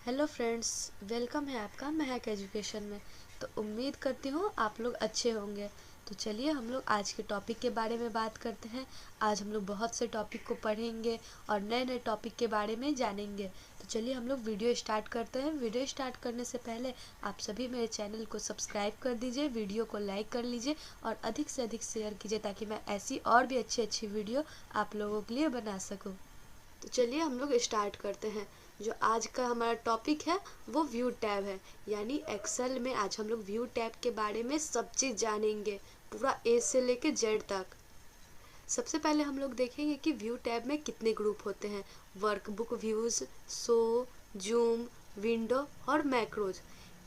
Hello friends, welcome है आपका महक education में। तो उम्मीद करती हूँ आप लोग अच्छे होंगे। तो चलिए हम लोग आज के टॉपिक के बारे में बात करते हैं। आज हम लोग बहुत से टॉपिक को पढ़ेंगे और नए नए टॉपिक के बारे में जानेंगे। तो चलिए हम लोग वीडियो स्टार्ट करते हैं। वीडियो स्टार्ट करने से पहले आप सभी मेरे चैनल को सब्सक्राइब कर दीजिए, वीडियो को लाइक कर लीजिए और अधिक से अधिक शेयर कीजिए ताकि मैं ऐसी और भी अच्छी अच्छी वीडियो आप लोगों के लिए बना सकूँ। तो चलिए हम लोग स्टार्ट करते हैं। जो आज का हमारा टॉपिक है वो व्यू टैब है, यानी एक्सेल में आज हम लोग व्यू टैब के बारे में सब चीज़ जानेंगे, पूरा ए से लेके जेड तक। सबसे पहले हम लोग देखेंगे कि व्यू टैब में कितने ग्रुप होते हैं। Workbook views, show, zoom, window और मैक्रोज।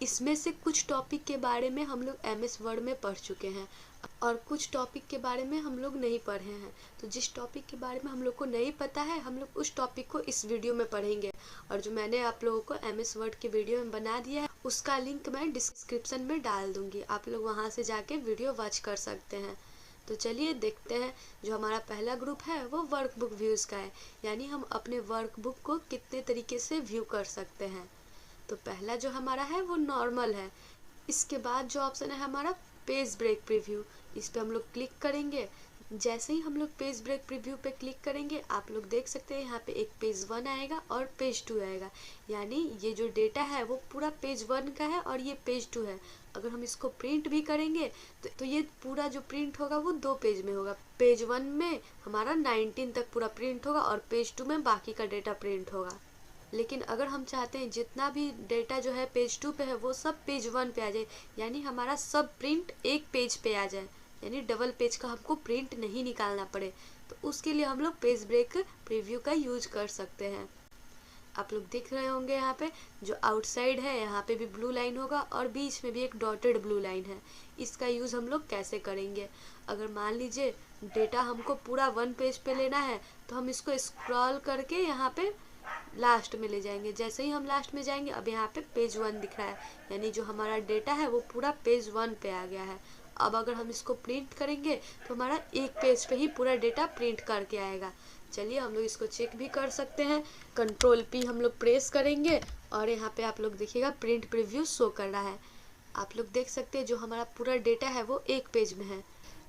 इसमें से कुछ टॉपिक के बारे में हम लोग एमएस वर्ड में पढ़ चुके हैं और कुछ टॉपिक के बारे में हम लोग नहीं पढ़े हैं। तो जिस टॉपिक के बारे में हम लोग को नहीं पता है, हम लोग उस टॉपिक को इस वीडियो में पढ़ेंगे। और जो मैंने आप लोगों को एमएस वर्ड के वीडियो में बना दिया है उसका लिंक मैं डिस्क्रिप्शन में डाल दूंगी, आप लोग वहां से जाके वीडियो वॉच कर सकते हैं। तो चलिए देखते हैं। जो हमारा पहला ग्रुप है वो वर्कबुक व्यूज़ का है, यानी हम अपने वर्कबुक को कितने तरीके से व्यू कर सकते हैं। तो पहला जो हमारा है वो नॉर्मल है। इसके बाद जो ऑप्शन है हमारा पेज ब्रेक प्रीव्यू, इस पे हम लोग क्लिक करेंगे। जैसे ही हम लोग पेज ब्रेक प्रीव्यू पे क्लिक करेंगे आप लोग देख सकते हैं यहाँ पे एक पेज 1 आएगा और पेज 2 आएगा, यानी ये जो डेटा है वो पूरा पेज 1 का है और ये पेज 2 है। अगर हम इसको प्रिंट भी करेंगे तो ये पूरा जो प्रिंट होगा वो 2 पेज में होगा। पेज 1 में हमारा 19 तक पूरा प्रिंट होगा और पेज 2 में बाकी का डेटा प्रिंट होगा। लेकिन अगर हम चाहते हैं जितना भी डेटा जो है पेज 2 पे है वो सब पेज 1 पे आ जाए, यानी हमारा सब प्रिंट एक पेज पे आ जाए, यानी डबल पेज का हमको प्रिंट नहीं निकालना पड़े, तो उसके लिए हम लोग पेज ब्रेक प्रीव्यू का यूज कर सकते हैं। आप लोग देख रहे होंगे यहाँ पे जो आउटसाइड है यहाँ पे भी ब्लू लाइन होगा और बीच में भी एक डॉटेड ब्लू लाइन है। इसका यूज़ हम लोग कैसे करेंगे, अगर मान लीजिए डेटा हमको पूरा 1 पेज पे लेना है तो हम इसको स्क्रॉल करके यहाँ पे लास्ट में ले जाएंगे। जैसे ही हम लास्ट में जाएंगे अब यहाँ पे पेज 1 दिख रहा है, यानी जो हमारा डेटा है वो पूरा पेज 1 पे आ गया है। अब अगर हम इसको प्रिंट करेंगे तो हमारा एक पेज पे ही पूरा डेटा प्रिंट करके आएगा। चलिए हम लोग इसको चेक भी कर सकते हैं। कंट्रोल पी हम लोग प्रेस करेंगे और यहाँ पे आप लोग देखिएगा प्रिंट प्रीव्यू शो कर रहा है। आप लोग देख सकते हैं जो हमारा पूरा डेटा है वो एक पेज में है,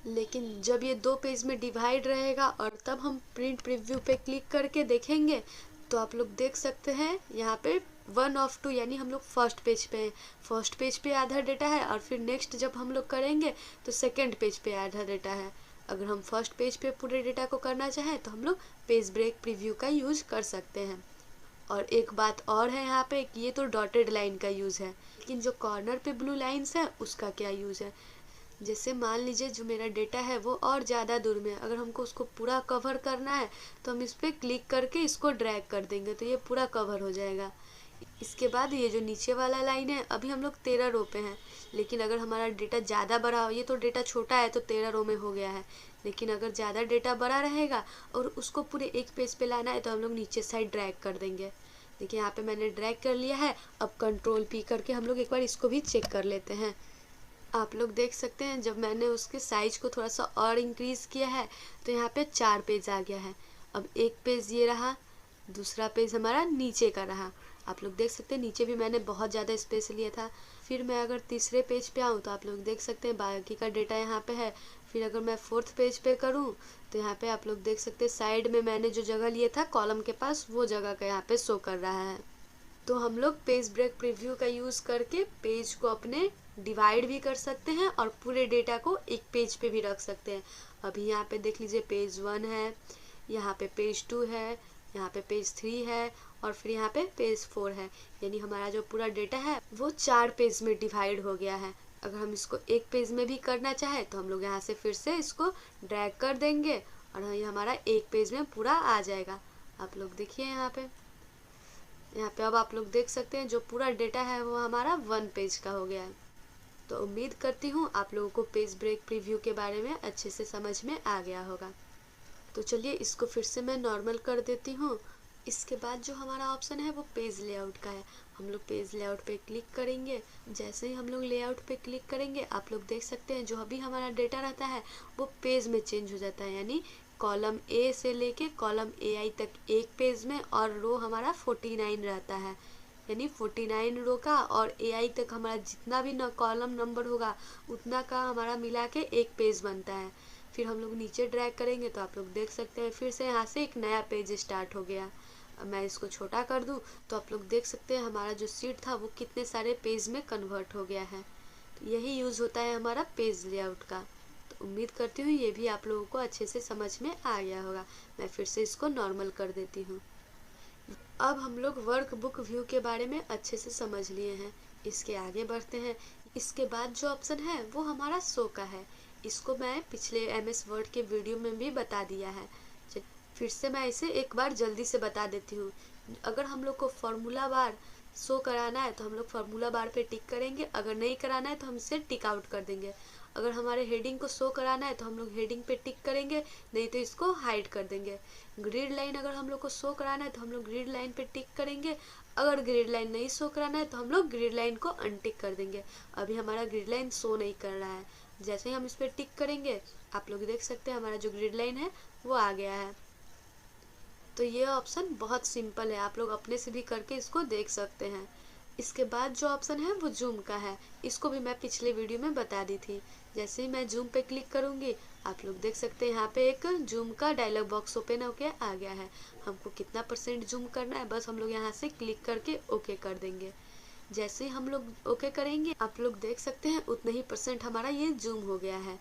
लेकिन जब ये 2 पेज में डिवाइड रहेगा और तब हम प्रिंट प्रीव्यू पे क्लिक करके देखेंगे तो आप लोग देख सकते हैं यहाँ पे 1 ऑफ 2, यानी हम लोग फर्स्ट पेज पे हैं। फर्स्ट पेज पे आधा डेटा है और फिर नेक्स्ट जब हम लोग करेंगे तो सेकंड पेज पे आधा डेटा है। अगर हम फर्स्ट पेज पे पूरे डेटा को करना चाहें तो हम लोग पेज ब्रेक प्रीव्यू का यूज कर सकते हैं। और एक बात और है यहाँ पे कि ये तो डॉटेड लाइन का यूज़ है, लेकिन जो कॉर्नर पे ब्लू लाइन्स है उसका क्या यूज़ है। जैसे मान लीजिए जो मेरा डेटा है वो और ज़्यादा दूर में है, अगर हमको उसको पूरा कवर करना है तो हम इस पर क्लिक करके इसको ड्रैग कर देंगे तो ये पूरा कवर हो जाएगा। इसके बाद ये जो नीचे वाला लाइन है, अभी हम लोग 13 रो पे हैं, लेकिन अगर हमारा डेटा ज़्यादा बड़ा हो, ये तो डेटा छोटा है तो 13 रो में हो गया है, लेकिन अगर ज़्यादा डेटा बड़ा रहेगा और उसको पूरे एक पेज पे लाना है तो हम लोग नीचे साइड ड्रैग कर देंगे। देखिए यहाँ पे मैंने ड्रैग कर लिया है। अब कंट्रोल पी करके हम लोग एक बार इसको भी चेक कर लेते हैं। आप लोग देख सकते हैं जब मैंने उसके साइज को थोड़ा सा और इंक्रीज किया है तो यहाँ पे 4 पेज आ गया है। अब एक पेज ये रहा, दूसरा पेज हमारा नीचे का रहा। आप लोग देख सकते हैं नीचे भी मैंने बहुत ज़्यादा स्पेस लिया था। फिर मैं अगर तीसरे पेज पे आऊँ तो आप लोग देख सकते हैं बाकी का डेटा यहाँ पे है। फिर अगर मैं 4th पेज पे करूँ तो यहाँ पे आप लोग देख सकते हैं साइड में मैंने जो जगह लिया था कॉलम के पास वो जगह का यहाँ पे शो कर रहा है। तो हम लोग पेज ब्रेक प्रीव्यू का यूज़ करके पेज को अपने डिवाइड भी कर सकते हैं और पूरे डेटा को एक पेज पे भी रख सकते हैं। अभी यहाँ पे देख लीजिए पेज 1 है, यहाँ पे पेज 2 है, यहाँ पे पेज 3 है और फिर यहाँ पे पेज 4 है, यानी हमारा जो पूरा डेटा है वो 4 पेज में डिवाइड हो गया है। अगर हम इसको एक पेज में भी करना चाहें तो हम लोग यहाँ से फिर से इसको ड्रैग कर देंगे और ये हमारा एक पेज में पूरा आ जाएगा। आप लोग देखिए यहाँ पे अब आप लोग देख सकते हैं जो पूरा डेटा है वो हमारा 1 पेज का हो गया है। तो उम्मीद करती हूँ आप लोगों को पेज ब्रेक प्रीव्यू के बारे में अच्छे से समझ में आ गया होगा। तो चलिए इसको फिर से मैं नॉर्मल कर देती हूँ। इसके बाद जो हमारा ऑप्शन है वो पेज लेआउट का है। हम लोग पेज लेआउट पे क्लिक करेंगे। जैसे ही हम लोग लेआउट पे क्लिक करेंगे आप लोग देख सकते हैं जो अभी हमारा डेटा रहता है वो पेज में चेंज हो जाता है, यानी कॉलम ए से लेके कॉलम ए आई तक एक पेज में और रो हमारा 49 रहता है। यानी 49 रो का, और AI तक हमारा जितना भी कॉलम नंबर होगा उतना का हमारा मिला के एक पेज बनता है। फिर हम लोग नीचे ड्रैग करेंगे तो आप लोग देख सकते हैं फिर से यहाँ से एक नया पेज स्टार्ट हो गया। अब मैं इसको छोटा कर दूँ तो आप लोग देख सकते हैं हमारा जो सीट था वो कितने सारे पेज में कन्वर्ट हो गया है। तो यही यूज़ होता है हमारा पेज लेआउट का। तो उम्मीद करती हूँ ये भी आप लोगों को अच्छे से समझ में आ गया होगा। मैं फिर से इसको नॉर्मल कर देती हूँ। अब हम लोग वर्क बुक व्यू के बारे में अच्छे से समझ लिए हैं। इसके आगे बढ़ते हैं। इसके बाद जो ऑप्शन है वो हमारा शो का है। इसको मैं पिछले MS वर्ड के वीडियो में भी बता दिया है। फिर से मैं इसे एक बार जल्दी से बता देती हूँ। अगर हम लोग को फॉर्मूला बार शो कराना है तो हम लोग फार्मूला बार पे टिक करेंगे, अगर नहीं कराना है तो हम इसे टिक आउट कर देंगे। अगर हमारे हेडिंग को शो कराना है तो हम लोग हेडिंग पे टिक करेंगे, नहीं तो इसको हाइड कर देंगे। ग्रिड लाइन अगर हम लोग को शो कराना है तो हम लोग ग्रिड लाइन पे टिक करेंगे, अगर ग्रिड लाइन नहीं शो कराना है तो हम लोग ग्रिड लाइन को अनटिक कर देंगे। अभी हमारा ग्रिड लाइन शो नहीं कर रहा है, जैसे ही हम इस पर टिक करेंगे आप लोग देख सकते हैं हमारा जो ग्रिड लाइन है वो आ गया है। तो ये ऑप्शन बहुत सिंपल है, आप लोग अपने से भी करके इसको देख सकते हैं। इसके बाद जो ऑप्शन है वो जूम का है। इसको भी मैं पिछले वीडियो में बता दी थी। जैसे ही मैं जूम पे क्लिक करूंगी आप लोग देख सकते हैं यहाँ पे एक जूम का डायलॉग बॉक्स ओपन होके आ गया है। हमको कितना % जूम करना है बस हम लोग यहाँ से क्लिक करके ओके कर देंगे। जैसे ही हम लोग ओके करेंगे आप लोग देख सकते हैं उतने ही % हमारा ये जूम हो गया है।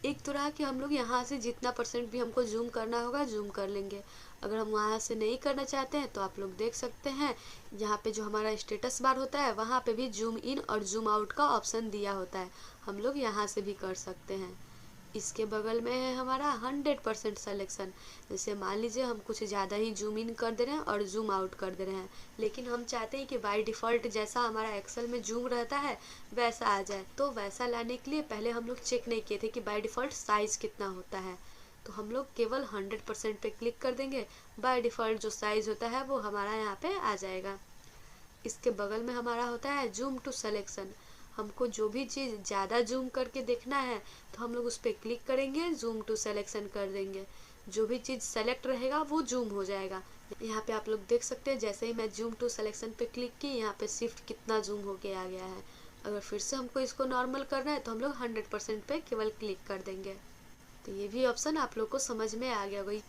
एक तो रहा कि हम लोग यहाँ से जितना % भी हमको जूम करना होगा जूम कर लेंगे। अगर हम वहाँ से नहीं करना चाहते हैं तो आप लोग देख सकते हैं यहाँ पे जो हमारा स्टेटस बार होता है वहाँ पे भी जूम इन और जूम आउट का ऑप्शन दिया होता है, हम लोग यहाँ से भी कर सकते हैं। इसके बगल में है हमारा 100% सिलेक्शन। जैसे मान लीजिए हम कुछ ज़्यादा ही जूम इन कर दे रहे हैं और जूम आउट कर दे रहे हैं, लेकिन हम चाहते हैं कि बाय डिफ़ॉल्ट जैसा हमारा एक्सेल में जूम रहता है वैसा आ जाए। तो वैसा लाने के लिए पहले हम लोग चेक नहीं किए थे कि बाय डिफ़ॉल्ट साइज़ कितना होता है, तो हम लोग केवल 100% पे क्लिक कर देंगे। बाय डिफ़ॉल्ट जो साइज़ होता है वो हमारा यहाँ पे आ जाएगा। इसके बगल में हमारा होता है जूम टू सिलेक्शन। हमको जो भी चीज़ ज़्यादा जूम करके देखना है तो हम लोग उस पर क्लिक करेंगे, जूम टू सिलेक्शन कर देंगे। जो भी चीज़ सेलेक्ट रहेगा वो जूम हो जाएगा। यहाँ पे आप लोग देख सकते हैं जैसे ही मैं जूम टू सिलेक्शन पे क्लिक की यहाँ पे शिफ्ट कितना जूम होके आ गया है। अगर फिर से हमको इसको नॉर्मल करना है तो हम लोग 100% पे केवल क्लिक कर देंगे। तो ये भी ऑप्शन आप लोग को समझ में आ गया होगा।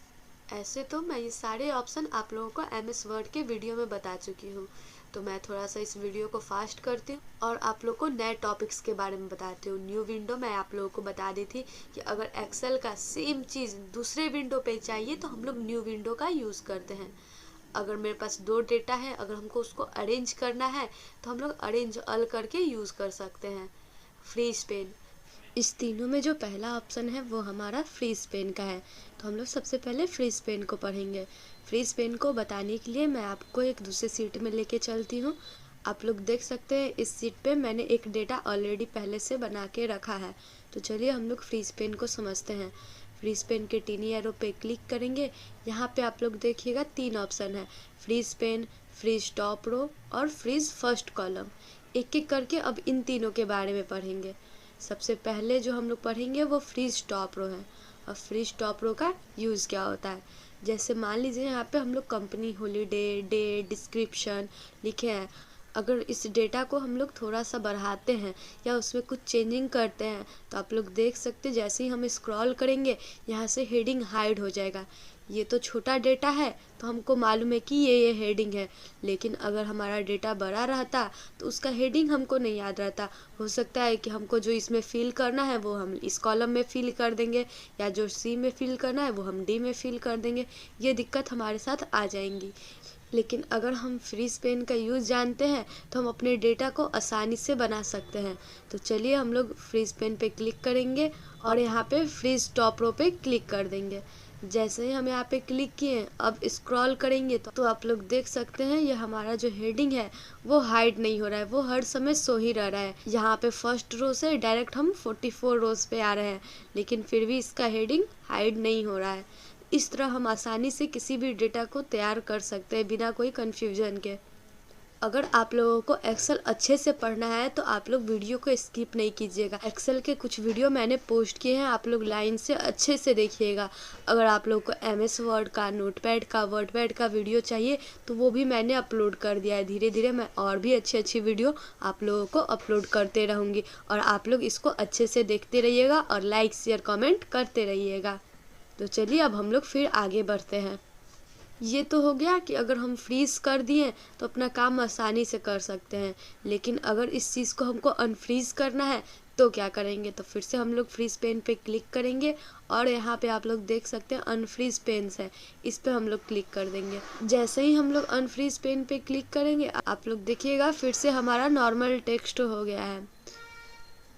ऐसे तो मैं ये सारे ऑप्शन आप लोगों को MS वर्ड के वीडियो में बता चुकी हूँ, तो मैं थोड़ा सा इस वीडियो को फास्ट करती हूँ और आप लोग को नए टॉपिक्स के बारे में बताती हूँ। न्यू विंडो मैं आप लोगों को बता दी थी कि अगर एक्सेल का सेम चीज़ दूसरे विंडो पे चाहिए तो हम लोग न्यू विंडो का यूज़ करते हैं। अगर मेरे पास 2 डेटा है, अगर हमको उसको अरेंज करना है तो हम लोग अरेंज ऑल करके यूज़ कर सकते हैं। फ्रीज पेन, इस तीनों में जो पहला ऑप्शन है वो हमारा फ्रीज पेन का है। तो हम लोग सबसे पहले फ्रीज पेन को पढ़ेंगे। फ्रीज पेन को बताने के लिए मैं आपको एक दूसरे सीट में लेके चलती हूँ। आप लोग देख सकते हैं इस सीट पे मैंने एक डेटा ऑलरेडी पहले से बना के रखा है। तो चलिए हम लोग फ्रीज पेन को समझते हैं। फ्रीज पेन के टीनी एरो पे क्लिक करेंगे। यहाँ पे आप लोग देखिएगा 3 ऑप्शन है, freeze pane, freeze top row और फ्रीज फर्स्ट कॉलम। एक एक करके अब इन तीनों के बारे में पढ़ेंगे। सबसे पहले जो हम लोग पढ़ेंगे वो फ्रीज टॉप रो है। और फ्रीज टॉप रो का यूज़ क्या होता है, जैसे मान लीजिए यहाँ पे हम लोग कंपनी, हॉलीडे, डे, डिस्क्रिप्शन लिखे हैं। अगर इस डेटा को हम लोग थोड़ा सा बढ़ाते हैं या उसमें कुछ चेंजिंग करते हैं तो आप लोग देख सकते हैं जैसे ही हम स्क्रॉल करेंगे यहाँ से हेडिंग हाइड हो जाएगा। ये तो छोटा डेटा है तो हमको मालूम है कि ये हेडिंग है, लेकिन अगर हमारा डेटा बड़ा रहता तो उसका हेडिंग हमको नहीं याद रहता। हो सकता है कि हमको जो इसमें फिल करना है वो हम इस कॉलम में फिल कर देंगे, या जो सी में फिल करना है वो हम डी में फिल कर देंगे। ये दिक्कत हमारे साथ आ जाएंगी। लेकिन अगर हम फ्रीज पेन का यूज़ जानते हैं तो हम अपने डेटा को आसानी से बना सकते हैं। तो चलिए हम लोग फ्रीज पेन पे क्लिक करेंगे और यहाँ पे फ्रीज टॉप रो पे क्लिक कर देंगे। जैसे ही हम यहाँ पे क्लिक किए अब स्क्रॉल करेंगे तो आप लोग देख सकते हैं ये हमारा जो हेडिंग है वो हाइड नहीं हो रहा है, वो हर समय शो ही रह रहा है। यहाँ पे फर्स्ट रो से डायरेक्ट हम 44 रोज पे आ रहे हैं, लेकिन फिर भी इसका हेडिंग हाइड नहीं हो रहा है। इस तरह हम आसानी से किसी भी डेटा को तैयार कर सकते हैं बिना कोई कन्फ्यूजन के। अगर आप लोगों को एक्सेल अच्छे से पढ़ना है तो आप लोग वीडियो को स्किप नहीं कीजिएगा। एक्सेल के कुछ वीडियो मैंने पोस्ट किए हैं, आप लोग लाइन से अच्छे से देखिएगा। अगर आप लोगों को MS वर्ड का, नोटपैड का, वर्डपैड का वीडियो चाहिए तो वो भी मैंने अपलोड कर दिया है। धीरे धीरे मैं और भी अच्छी अच्छी वीडियो आप लोगों को अपलोड करते रहूँगी और आप लोग इसको अच्छे से देखते रहिएगा और लाइक शेयर कमेंट करते रहिएगा। तो चलिए अब हम लोग फिर आगे बढ़ते हैं। ये तो हो गया कि अगर हम फ्रीज़ कर दिए तो अपना काम आसानी से कर सकते हैं, लेकिन अगर इस चीज़ को हमको अनफ्रीज़ करना है तो क्या करेंगे। तो फिर से हम लोग फ्रीज़ पेन पे क्लिक करेंगे और यहाँ पे आप लोग देख सकते हैं अनफ्रीज़ पेन्स है, इस पे हम लोग क्लिक कर देंगे। जैसे ही हम लोग अनफ्रीज़ पेन पे क्लिक करेंगे आप लोग देखिएगा फिर से हमारा नॉर्मल टेक्स्ट हो गया है।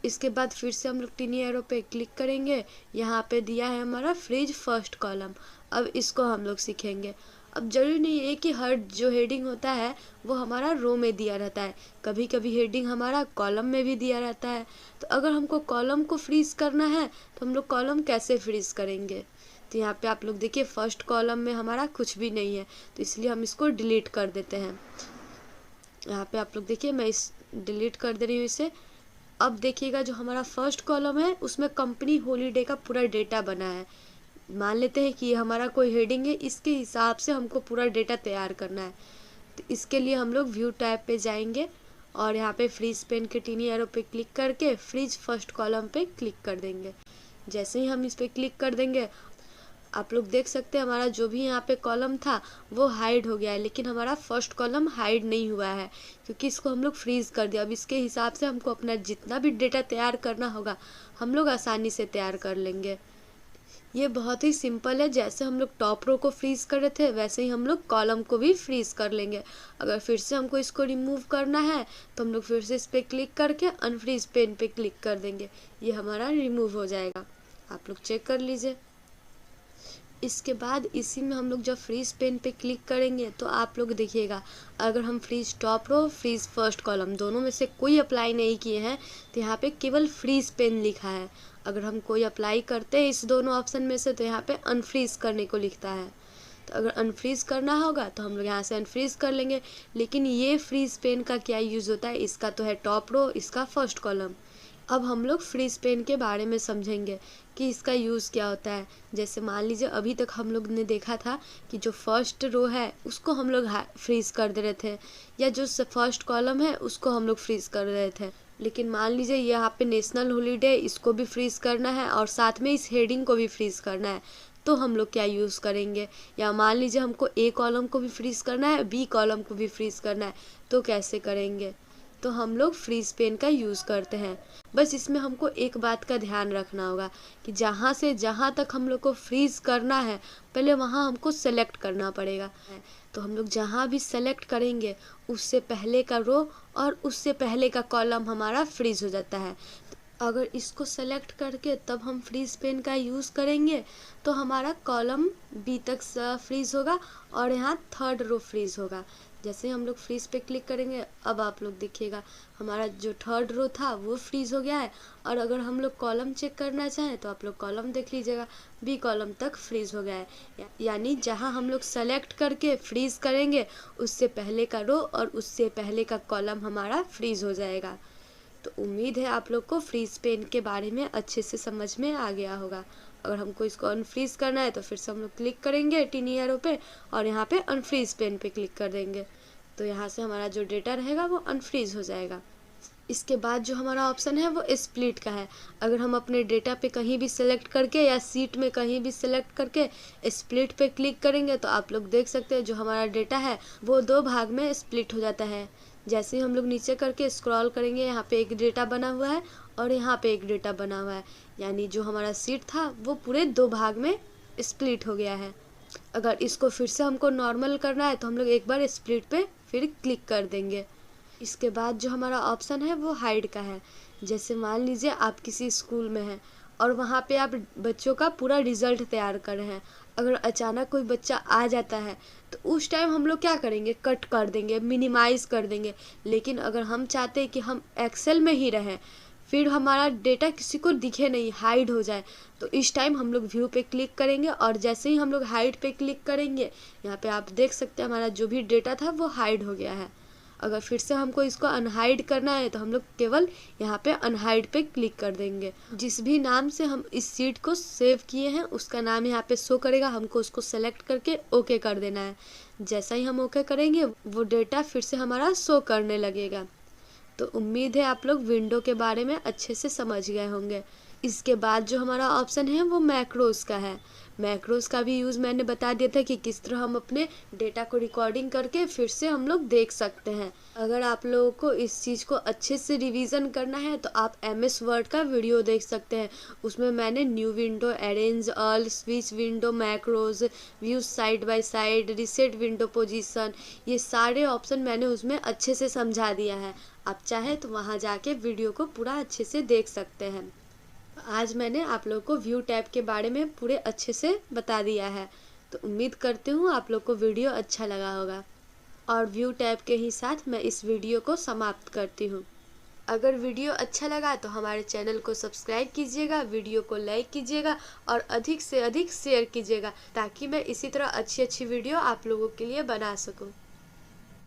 इसके बाद फिर से हम लोग टिनी एरो पे क्लिक करेंगे, यहाँ पे दिया है हमारा फ्रीज फर्स्ट कॉलम। अब इसको हम लोग सीखेंगे। अब जरूरी नहीं है कि हर जो हेडिंग होता है वो हमारा रो में दिया रहता है, कभी कभी हेडिंग हमारा कॉलम में भी दिया रहता है। तो अगर हमको कॉलम को फ्रीज करना है तो हम लोग कॉलम कैसे फ्रीज करेंगे। तो यहाँ पे आप लोग देखिए फर्स्ट कॉलम में हमारा कुछ भी नहीं है, तो इसलिए हम इसको डिलीट कर देते हैं। यहाँ पे आप लोग देखिए मैं इस डिलीट कर दे रही हूँ इसे। अब देखिएगा जो हमारा फर्स्ट कॉलम है उसमें कंपनी हॉलीडे का पूरा डेटा बना है। मान लेते हैं कि ये हमारा कोई हेडिंग है, इसके हिसाब से हमको पूरा डेटा तैयार करना है। तो इसके लिए हम लोग व्यू टैब पे जाएंगे और यहाँ पे फ्रीज पेन के टिनी एरो पे क्लिक करके फ्रीज फर्स्ट कॉलम पे क्लिक कर देंगे। जैसे ही हम इस पे क्लिक कर देंगे आप लोग देख सकते हैं हमारा जो भी यहाँ पे कॉलम था वो हाइड हो गया है, लेकिन हमारा फर्स्ट कॉलम हाइड नहीं हुआ है क्योंकि इसको हम लोग फ्रीज कर दिया। अब इसके हिसाब से हमको अपना जितना भी डेटा तैयार करना होगा हम लोग आसानी से तैयार कर लेंगे। ये बहुत ही सिंपल है, जैसे हम लोग टॉप रो को फ्रीज कर रहे थे वैसे ही हम लोग कॉलम को भी फ्रीज कर लेंगे। अगर फिर से हमको इसको रिमूव करना है तो हम लोग फिर से इस पर क्लिक करके अनफ्रीज पेन पे क्लिक कर देंगे, ये हमारा रिमूव हो जाएगा। आप लोग चेक कर लीजिए। इसके बाद इसी में हम लोग जब फ्रीज पेन पे क्लिक करेंगे तो आप लोग देखिएगा अगर हम freeze top row freeze first column दोनों में से कोई अप्लाई नहीं किए हैं तो यहाँ पे केवल फ्रीज पेन लिखा है। अगर हम कोई अप्लाई करते हैं इस दोनों ऑप्शन में से तो यहाँ पे अनफ्रीज करने को लिखता है। तो अगर अनफ्रीज करना होगा तो हम लोग यहाँ से अनफ्रीज कर लेंगे। लेकिन ये फ्रीज पेन का क्या यूज़ होता है, इसका तो है टॉप रो, इसका फर्स्ट कॉलम। अब हम लोग फ्रीज पेन के बारे में समझेंगे कि इसका यूज़ क्या होता है। जैसे मान लीजिए अभी तक हम लोग ने देखा था कि जो फर्स्ट रो है उसको हम लोग फ्रीज कर दे रहे थे, या जो फर्स्ट कॉलम है उसको हम लोग फ्रीज कर रहे थे। लेकिन मान लीजिए यहाँ पे नेशनल हॉलीडे इसको भी फ्रीज करना है और साथ में इस हेडिंग को भी फ्रीज करना है, तो हम लोग क्या यूज़ करेंगे। या मान लीजिए हमको ए कॉलम को भी फ्रीज करना है, बी कॉलम को भी फ्रीज करना है, तो कैसे करेंगे। तो हम लोग फ्रीज पेन का यूज़ करते हैं। बस इसमें हमको एक बात का ध्यान रखना होगा कि जहाँ से जहाँ तक हम लोग को फ्रीज करना है पहले वहाँ हमको सेलेक्ट करना पड़ेगा। तो हम लोग जहाँ भी सेलेक्ट करेंगे उससे पहले का रो और उससे पहले का कॉलम हमारा फ्रीज हो जाता है। अगर इसको सेलेक्ट करके तब हम फ्रीज पेन का यूज़ करेंगे तो हमारा कॉलम बी तक फ्रीज होगा और यहाँ थर्ड रो फ्रीज होगा। जैसे हम लोग फ्रीज पे क्लिक करेंगे अब आप लोग देखिएगा हमारा जो थर्ड रो था वो फ्रीज हो गया है। और अगर हम लोग कॉलम चेक करना चाहें तो आप लोग कॉलम देख लीजिएगा, बी कॉलम तक फ्रीज हो गया है। यानी जहां हम लोग सेलेक्ट करके फ्रीज करेंगे उससे पहले का रो और उससे पहले का कॉलम हमारा फ्रीज हो जाएगा। तो उम्मीद है आप लोग को फ्रीज पेन के बारे में अच्छे से समझ में आ गया होगा। अगर हमको इसको अनफ्रीज करना है तो फिर से हम लोग क्लिक करेंगे टिनी एरो पे और यहाँ पे अनफ्रीज पेन पे क्लिक कर देंगे, तो यहाँ से हमारा जो डेटा रहेगा वो अनफ्रीज हो जाएगा। इसके बाद जो हमारा ऑप्शन है वो स्प्लिट का है। अगर हम अपने डेटा पे कहीं भी सिलेक्ट करके या सीट में कहीं भी सिलेक्ट करके स्प्लिट पे क्लिक करेंगे तो आप लोग देख सकते हैं जो हमारा डेटा है वो दो भाग में स्प्लिट हो जाता है। जैसे ही हम लोग नीचे करके स्क्रॉल करेंगे यहाँ पे एक डेटा बना हुआ है और यहाँ पे एक डेटा बना हुआ है, यानी जो हमारा सीट था वो पूरे दो भाग में स्प्लिट हो गया है। अगर इसको फिर से हमको नॉर्मल करना है तो हम लोग एक बार स्प्लिट पे फिर क्लिक कर देंगे। इसके बाद जो हमारा ऑप्शन है वो हाइड का है। जैसे मान लीजिए आप किसी स्कूल में हैं और वहाँ पे आप बच्चों का पूरा रिजल्ट तैयार कर रहे हैं। अगर अचानक कोई बच्चा आ जाता है तो उस टाइम हम लोग क्या करेंगे, कट कर देंगे, मिनिमाइज़ कर देंगे। लेकिन अगर हम चाहते हैं कि हम एक्सेल में ही रहें, फिर हमारा डेटा किसी को दिखे नहीं, हाइड हो जाए, तो इस टाइम हम लोग व्यू पे क्लिक करेंगे और जैसे ही हम लोग हाइड पे क्लिक करेंगे यहाँ पे आप देख सकते हैं हमारा जो भी डेटा था वो हाइड हो गया है। अगर फिर से हमको इसको अनहाइड करना है तो हम लोग केवल यहाँ पे अनहाइड पे क्लिक कर देंगे। जिस भी नाम से हम इस शीट को सेव किए हैं उसका नाम यहाँ पे शो करेगा, हमको उसको सेलेक्ट करके ओके कर देना है। जैसा ही हम ओके करेंगे वो डेटा फिर से हमारा शो करने लगेगा। तो उम्मीद है आप लोग विंडो के बारे में अच्छे से समझ गए होंगे। इसके बाद जो हमारा ऑप्शन है वो मैक्रोस का है। मैक्रोस का भी यूज़ मैंने बता दिया था कि किस तरह हम अपने डेटा को रिकॉर्डिंग करके फिर से हम लोग देख सकते हैं। अगर आप लोगों को इस चीज़ को अच्छे से रिवीजन करना है तो आप MS वर्ड का वीडियो देख सकते हैं। उसमें मैंने new window, arrange all, switch window, macros, view side by side, reset window position, ये सारे ऑप्शन मैंने उसमें अच्छे से समझा दिया है। आप चाहे तो वहाँ जाके वीडियो को पूरा अच्छे से देख सकते हैं। आज मैंने आप लोगों को व्यू टैब के बारे में पूरे अच्छे से बता दिया है। तो उम्मीद करती हूँ आप लोग को वीडियो अच्छा लगा होगा। और व्यू टैब के ही साथ मैं इस वीडियो को समाप्त करती हूँ। अगर वीडियो अच्छा लगा तो हमारे चैनल को सब्सक्राइब कीजिएगा, वीडियो को लाइक कीजिएगा और अधिक से अधिक शेयर कीजिएगा ताकि मैं इसी तरह अच्छी अच्छी वीडियो आप लोगों के लिए बना सकूँ।